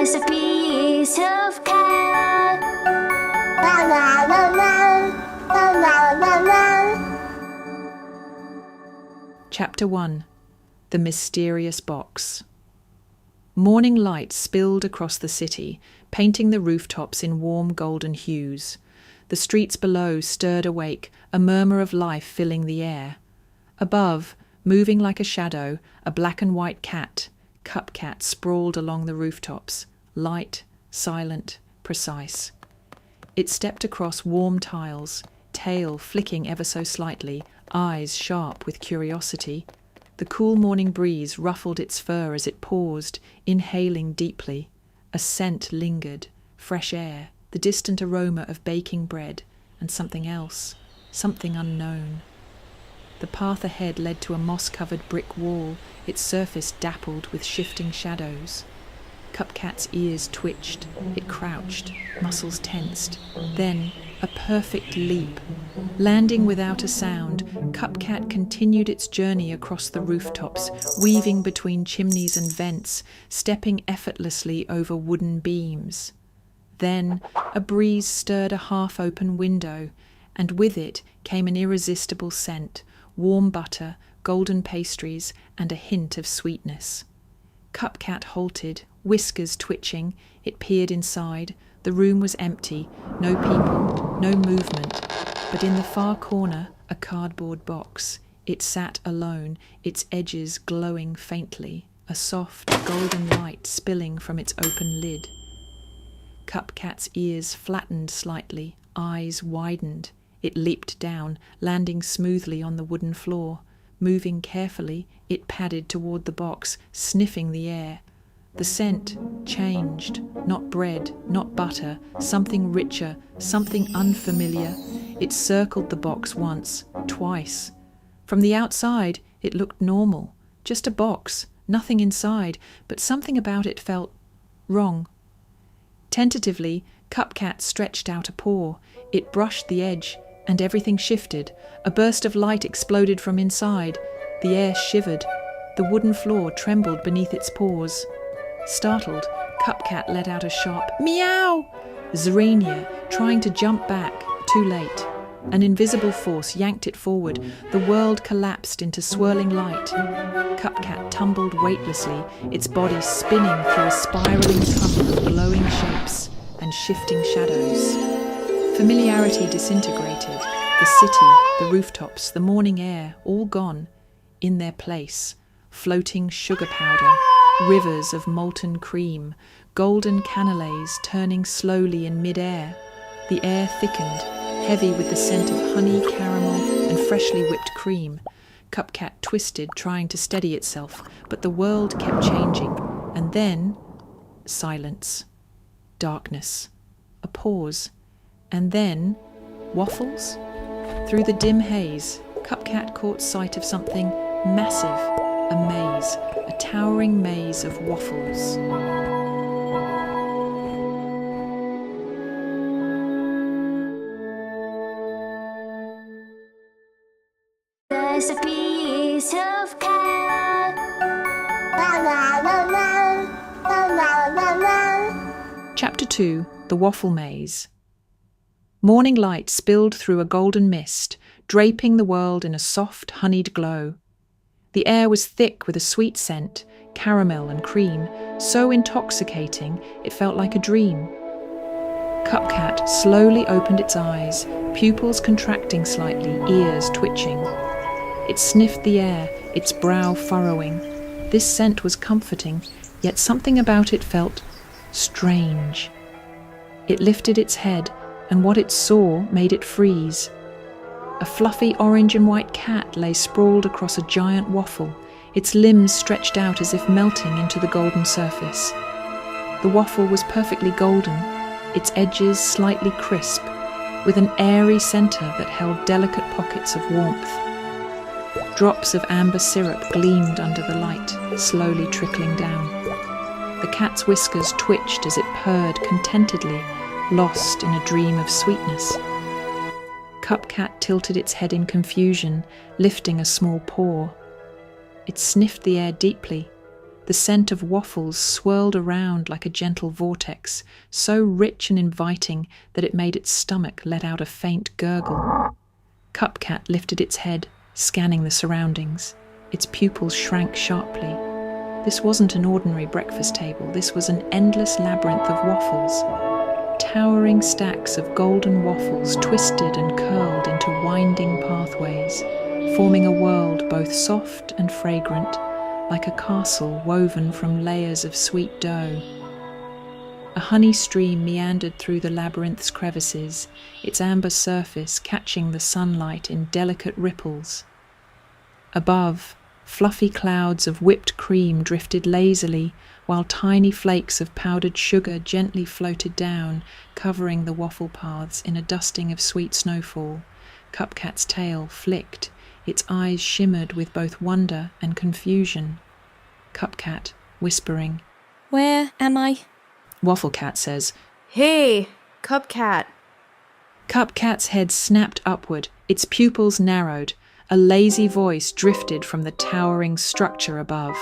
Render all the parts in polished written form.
There's a piece of cat. Chapter 1. The Mysterious Box. Morning light spilled across the city, painting the rooftops in warm golden hues. The streets below stirred awake, a murmur of life filling the air. Above, moving like a shadow, a black and white cat, Cupcup, sprawled along the rooftops, light, silent, precise. It stepped across warm tiles, tail flicking ever so slightly, eyes sharp with curiosity. The cool morning breeze ruffled its fur as it paused, inhaling deeply. A scent lingered, fresh air, the distant aroma of baking bread, and something else, something unknown. The path ahead led to a moss-covered brick wall, its surface dappled with shifting shadows. Cupcup's ears twitched, it crouched, muscles tensed. Then, a perfect leap. Landing without a sound, Cupcup continued its journey across the rooftops, weaving between chimneys and vents, stepping effortlessly over wooden beams. Then, a breeze stirred a half-open window, and with it came an irresistible scent, warm butter, golden pastries, and a hint of sweetness. Cupcup halted, whiskers twitching. It peered inside. The room was empty, no people, no movement. But in the far corner, a cardboard box. It sat alone, its edges glowing faintly, a soft golden light spilling from its open lid. Cupcup's ears flattened slightly, eyes widened. It leaped down, landing smoothly on the wooden floor. Moving carefully, it padded toward the box, sniffing the air. The scent changed. Not bread, not butter, something richer, something unfamiliar. It circled the box once, twice. From the outside, it looked normal. Just a box, nothing inside, but something about it felt wrong. Tentatively, Cupcup stretched out a paw. It brushed the edge, and everything shifted. A burst of light exploded from inside. The air shivered. The wooden floor trembled beneath its paws. Startled, Cupcup let out a sharp meow. Zrania, trying to jump back, too late. An invisible force yanked it forward. The world collapsed into swirling light. Cupcup tumbled weightlessly, its body spinning through a spiraling tunnel of glowing shapes and shifting shadows. Familiarity disintegrated. The city, the rooftops, the morning air, all gone. In their place, floating sugar powder, rivers of molten cream, golden cannelés turning slowly in mid-air. The air thickened, heavy with the scent of honey, caramel, and freshly whipped cream. Cupcup twisted, trying to steady itself, but the world kept changing. And then, silence, darkness, a pause. And then, waffles? Through the dim haze, Cupcup caught sight of something massive, a maze, a towering maze of waffles. There's a piece of cat. Chapter 2. The Waffle Maze. Morning light spilled through a golden mist, draping the world in a soft, honeyed glow. The air was thick with a sweet scent, caramel and cream, so intoxicating it felt like a dream. Cupcup slowly opened its eyes, pupils contracting slightly, ears twitching. It sniffed the air, its brow furrowing. This scent was comforting, yet something about it felt strange. It lifted its head, and what it saw made it freeze. A fluffy orange and white cat lay sprawled across a giant waffle, its limbs stretched out as if melting into the golden surface. The waffle was perfectly golden, its edges slightly crisp, with an airy centre that held delicate pockets of warmth. Drops of amber syrup gleamed under the light, slowly trickling down. The cat's whiskers twitched as it purred contentedly, lost in a dream of sweetness. Cupcup tilted its head in confusion, lifting a small paw. It sniffed the air deeply. The scent of waffles swirled around like a gentle vortex, so rich and inviting that it made its stomach let out a faint gurgle. Cupcat lifted its head, scanning the surroundings. Its pupils shrank sharply. This wasn't an ordinary breakfast table. This was an endless labyrinth of waffles. Towering stacks of golden waffles twisted and curled into winding pathways, forming a world both soft and fragrant, like a castle woven from layers of sweet dough. A honey stream meandered through the labyrinth's crevices, its amber surface catching the sunlight in delicate ripples. Above, fluffy clouds of whipped cream drifted lazily, while tiny flakes of powdered sugar gently floated down, covering the waffle paths in a dusting of sweet snowfall. Cupcat's tail flicked. Its eyes shimmered with both wonder and confusion. Cupcat, whispering, "Where am I?" Wafflecat says, "Hey, Cupcat." Cupcat's head snapped upward, its pupils narrowed. A lazy voice drifted from the towering structure above.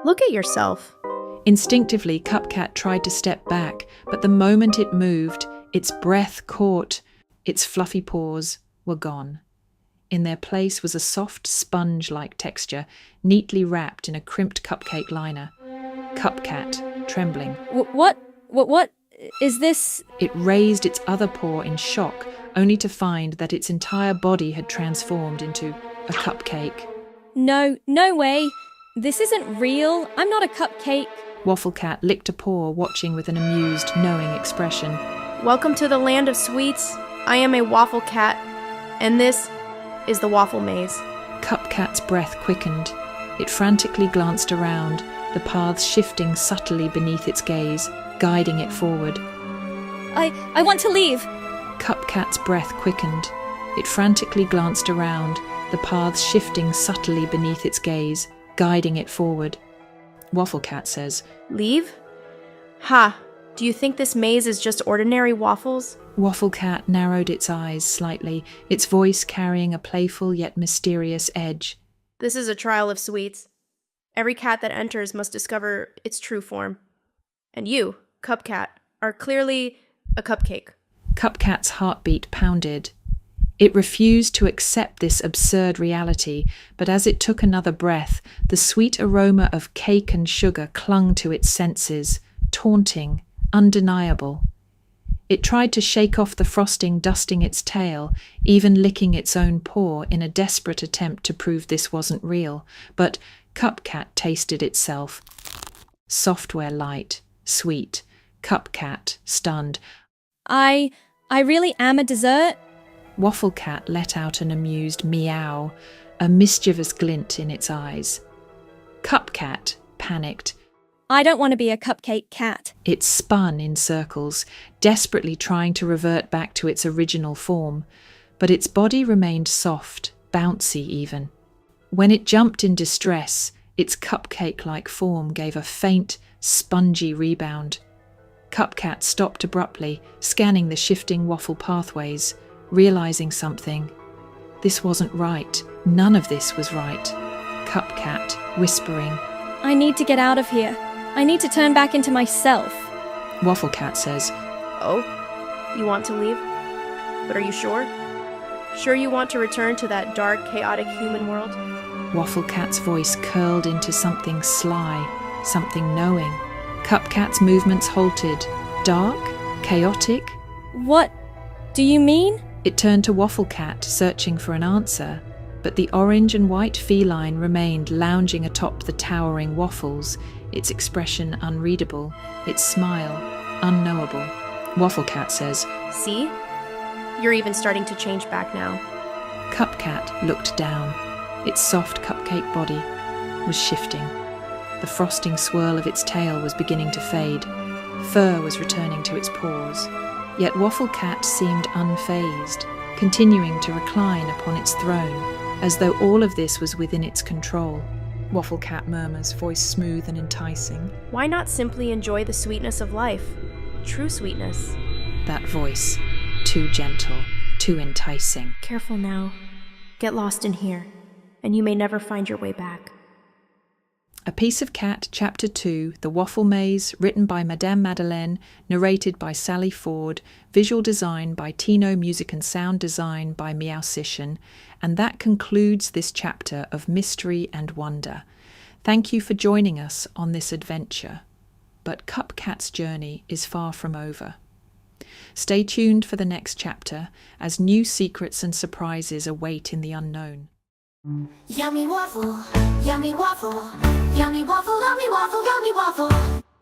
"Look at yourself." Instinctively, Cupcat tried to step back, but the moment it moved, its breath caught, its fluffy paws were gone. In their place was a soft sponge-like texture, neatly wrapped in a crimped cupcake liner. Cupcat, trembling. What is this? It raised its other paw in shock, only to find that its entire body had transformed into a cupcake. No way. This isn't real. I'm not a cupcake. Wafflecat licked a paw, watching with an amused, knowing expression. "Welcome to the land of sweets. I am a waffle cat, and this is the waffle maze." Cupcat's breath quickened. It frantically glanced around, the paths shifting subtly beneath its gaze, guiding it forward. I want to leave. Cupcat's breath quickened. It frantically glanced around, the paths shifting subtly beneath its gaze, guiding it forward. Wafflecat says, "Leave? Ha! Do you think this maze is just ordinary waffles?" Wafflecat narrowed its eyes slightly, its voice carrying a playful yet mysterious edge. "This is a trial of sweets. Every cat that enters must discover its true form. And you, Cupcat, are clearly a cupcake." Cupcat's heartbeat pounded. It refused to accept this absurd reality, but as it took another breath, the sweet aroma of cake and sugar clung to its senses, taunting, undeniable. It tried to shake off the frosting dusting its tail, even licking its own paw in a desperate attempt to prove this wasn't real, but Cupcat tasted itself. Software light, sweet. Cupcat, stunned. I really am a dessert? Wafflecat let out an amused meow, a mischievous glint in its eyes. Cupcat, panicked. I don't want to be a cupcake cat. It spun in circles, desperately trying to revert back to its original form, but its body remained soft, bouncy even. When it jumped in distress, its cupcake-like form gave a faint, spongy rebound. Cupcat stopped abruptly, scanning the shifting waffle pathways, realizing something. This wasn't right. None of this was right. Cupcat, whispering. I need to get out of here. I need to turn back into myself. Wafflecat says, "Oh, you want to leave? But are you sure? Sure you want to return to that dark, chaotic human world?" Wafflecat's voice curled into something sly, something knowing. Cupcat's movements halted. Dark? Chaotic? What do you mean? It turned to Wafflecat, searching for an answer, but the orange and white feline remained lounging atop the towering waffles, its expression unreadable, its smile unknowable. Wafflecat says, "See? You're even starting to change back now." Cupcat looked down. Its soft cupcake body was shifting. The frosting swirl of its tail was beginning to fade. Fur was returning to its paws. Yet Wafflecat seemed unfazed, continuing to recline upon its throne, as though all of this was within its control. Wafflecat murmurs, voice smooth and enticing. "Why not simply enjoy the sweetness of life? True sweetness." That voice, too gentle, too enticing. "Careful now. Get lost in here, and you may never find your way back." A Piece of Cat, Chapter 2, The Waffle Maze, written by Madame Madeleine, narrated by Sally Ford, visual design by Tino, music and sound design by Meowsician, and that concludes this chapter of mystery and wonder. Thank you for joining us on this adventure. But Cupcat's journey is far from over. Stay tuned for the next chapter as new secrets and surprises await in the unknown. Yummy waffle, yummy waffle, yummy waffle, yummy waffle, yummy waffle.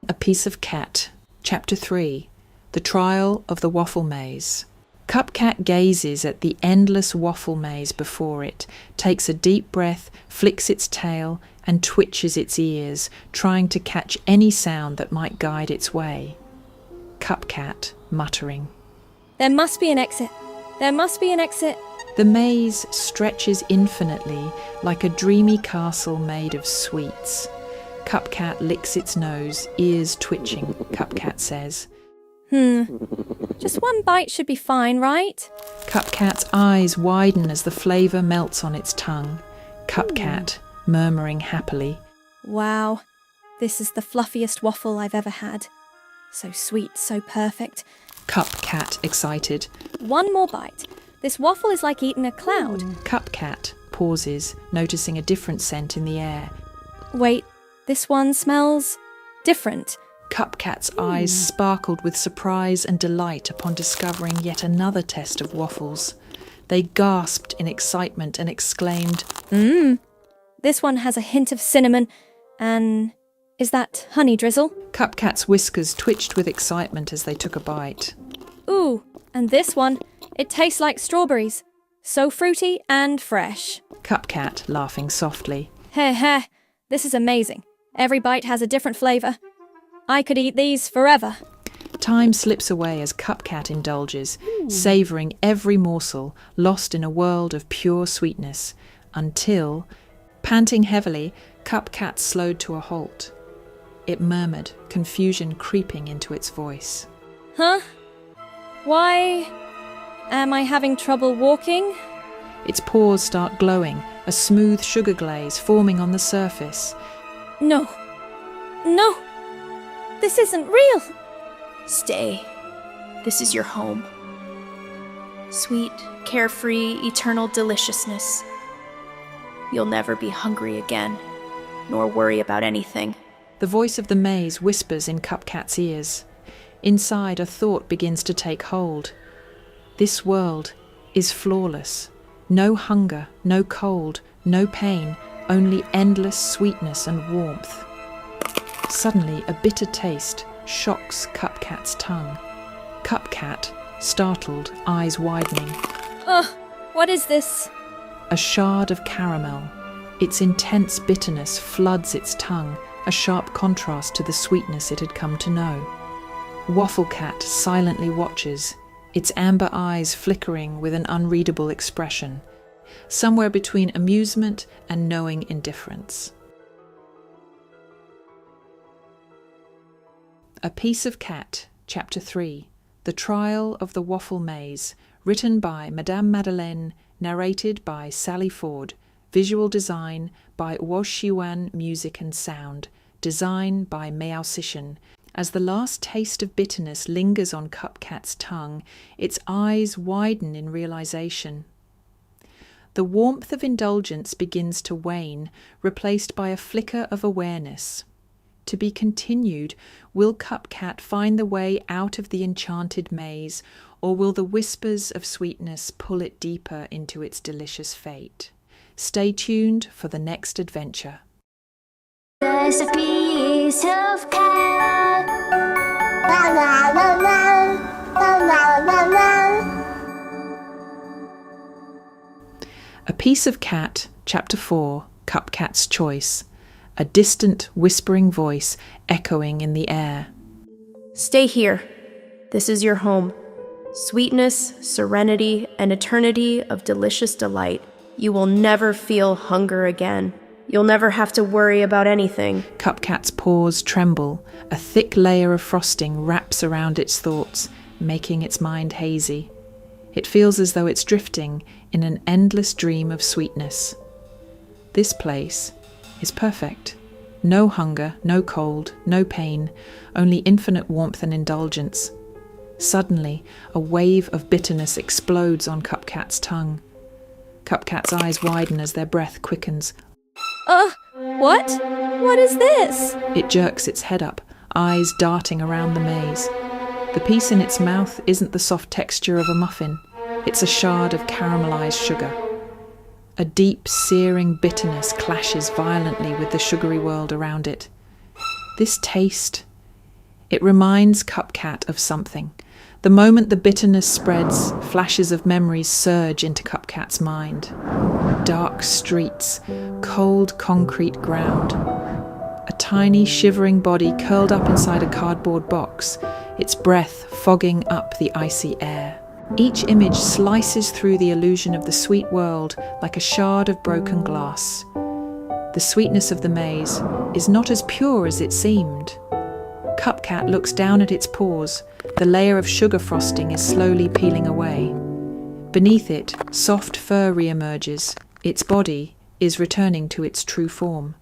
A Piece of Cat, Chapter 3, The Trial of the Waffle Maze. Cupcat gazes at the endless waffle maze before it, takes a deep breath, flicks its tail, and twitches its ears, trying to catch any sound that might guide its way. Cupcat, muttering. There must be an exit. There must be an exit. The maze stretches infinitely like a dreamy castle made of sweets. Cupcat licks its nose, ears twitching, Cupcat says. Just one bite should be fine, right? Cupcat's eyes widen as the flavour melts on its tongue. Cupcat, murmuring happily. Wow, this is the fluffiest waffle I've ever had. So sweet, so perfect. Cupcat, excited. One more bite. This waffle is like eating a cloud. Cupcat pauses, noticing a different scent in the air. Wait, this one smells different. Cupcat's eyes sparkled with surprise and delight upon discovering yet another test of waffles. They gasped in excitement and exclaimed, This one has a hint of cinnamon and... is that honey drizzle? Cupcat's whiskers twitched with excitement as they took a bite. Ooh, and this one, it tastes like strawberries. So fruity and fresh. Cupcat, laughing softly. Heh, this is amazing. Every bite has a different flavour. I could eat these forever. Time slips away as Cupcat indulges, savouring every morsel, lost in a world of pure sweetness, until, panting heavily, Cupcat slowed to a halt. It murmured, confusion creeping into its voice. Huh? Why am I having trouble walking? Its paws start glowing, a smooth sugar glaze forming on the surface. No. This isn't real. Stay. This is your home. Sweet, carefree, eternal deliciousness. You'll never be hungry again, nor worry about anything. The voice of the maze whispers in Cupcat's ears. Inside, a thought begins to take hold. This world is flawless. No hunger, no cold, no pain, only endless sweetness and warmth. Suddenly, a bitter taste shocks Cupcat's tongue. Cupcat, startled, eyes widening. What is this? A shard of caramel. Its intense bitterness floods its tongue, a sharp contrast to the sweetness it had come to know. Wafflecat silently watches, its amber eyes flickering with an unreadable expression, somewhere between amusement and knowing indifference. A Piece of Cat, Chapter 3, The Trial of the Waffle Maze, written by Madame Madeleine, narrated by Sally Ford, visual design by Woshiwan Music and Sound, design by Meowsician. As the last taste of bitterness lingers on Cupcat's tongue, its eyes widen in realization. The warmth of indulgence begins to wane, replaced by a flicker of awareness. To be continued, will Cupcat find the way out of the enchanted maze, or will the whispers of sweetness pull it deeper into its delicious fate? Stay tuned for the next adventure. There's a piece of cat. A Piece of Cat, Chapter 4, Cupcat's Choice. A distant, whispering voice echoing in the air. Stay here. This is your home. Sweetness, serenity, and eternity of delicious delight. You will never feel hunger again. You'll never have to worry about anything. Cupcat's paws tremble. A thick layer of frosting wraps around its thoughts, making its mind hazy. It feels as though it's drifting in an endless dream of sweetness. This place is perfect. No hunger, no cold, no pain, only infinite warmth and indulgence. Suddenly, a wave of bitterness explodes on Cupcat's tongue. Cupcat's eyes widen as their breath quickens. What? What is this? It jerks its head up, eyes darting around the maze. The piece in its mouth isn't the soft texture of a muffin. It's a shard of caramelized sugar. A deep, searing bitterness clashes violently with the sugary world around it. This taste, it reminds Cupcat of something. The moment the bitterness spreads, flashes of memories surge into Cupcat's mind. Dark streets, cold concrete ground. A tiny, shivering body curled up inside a cardboard box, its breath fogging up the icy air. Each image slices through the illusion of the sweet world like a shard of broken glass. The sweetness of the maze is not as pure as it seemed. Cupcat looks down at its paws. The layer of sugar frosting is slowly peeling away. Beneath it, soft fur re-emerges. Its body is returning to its true form.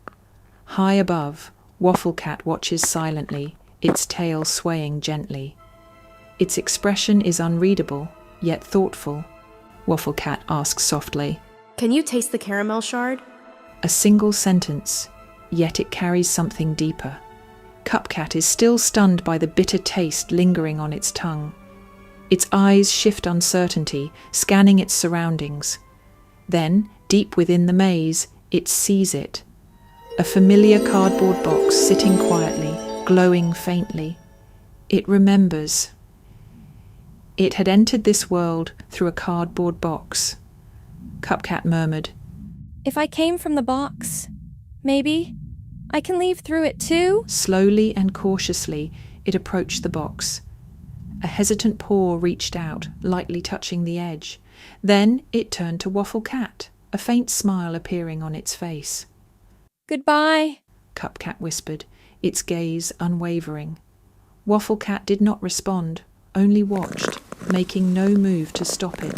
High above, Wafflecat watches silently, its tail swaying gently. Its expression is unreadable, yet thoughtful. Wafflecat asks softly. Can you taste the caramel shard? A single sentence, yet it carries something deeper. Cupcat is still stunned by the bitter taste lingering on its tongue. Its eyes shift uncertainty, scanning its surroundings. Then, deep within the maze, it sees it. A familiar cardboard box sitting quietly, glowing faintly. It remembers. It had entered this world through a cardboard box. Cupcat murmured, If I came from the box, maybe I can leave through it too? Slowly and cautiously, it approached the box. A hesitant paw reached out, lightly touching the edge. Then it turned to Wafflecat, a faint smile appearing on its face. Goodbye, Cupcat whispered, its gaze unwavering. Wafflecat did not respond, only watched, making no move to stop it.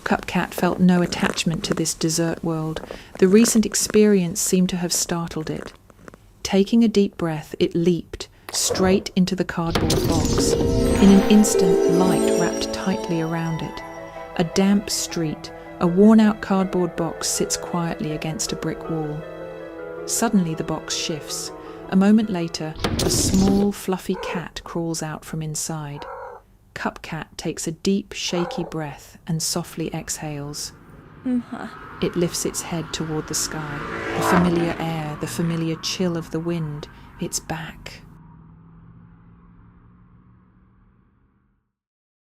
Cupcat felt no attachment to this desert world. The recent experience seemed to have startled it. Taking a deep breath, it leaped, straight into the cardboard box. In an instant, light wrapped tightly around it. A damp street, a worn-out cardboard box sits quietly against a brick wall. Suddenly the box shifts. A moment later, a small, fluffy cat crawls out from inside. Cupcat takes a deep, shaky breath and softly exhales. It lifts its head toward the sky. The familiar air, the familiar chill of the wind. It's back.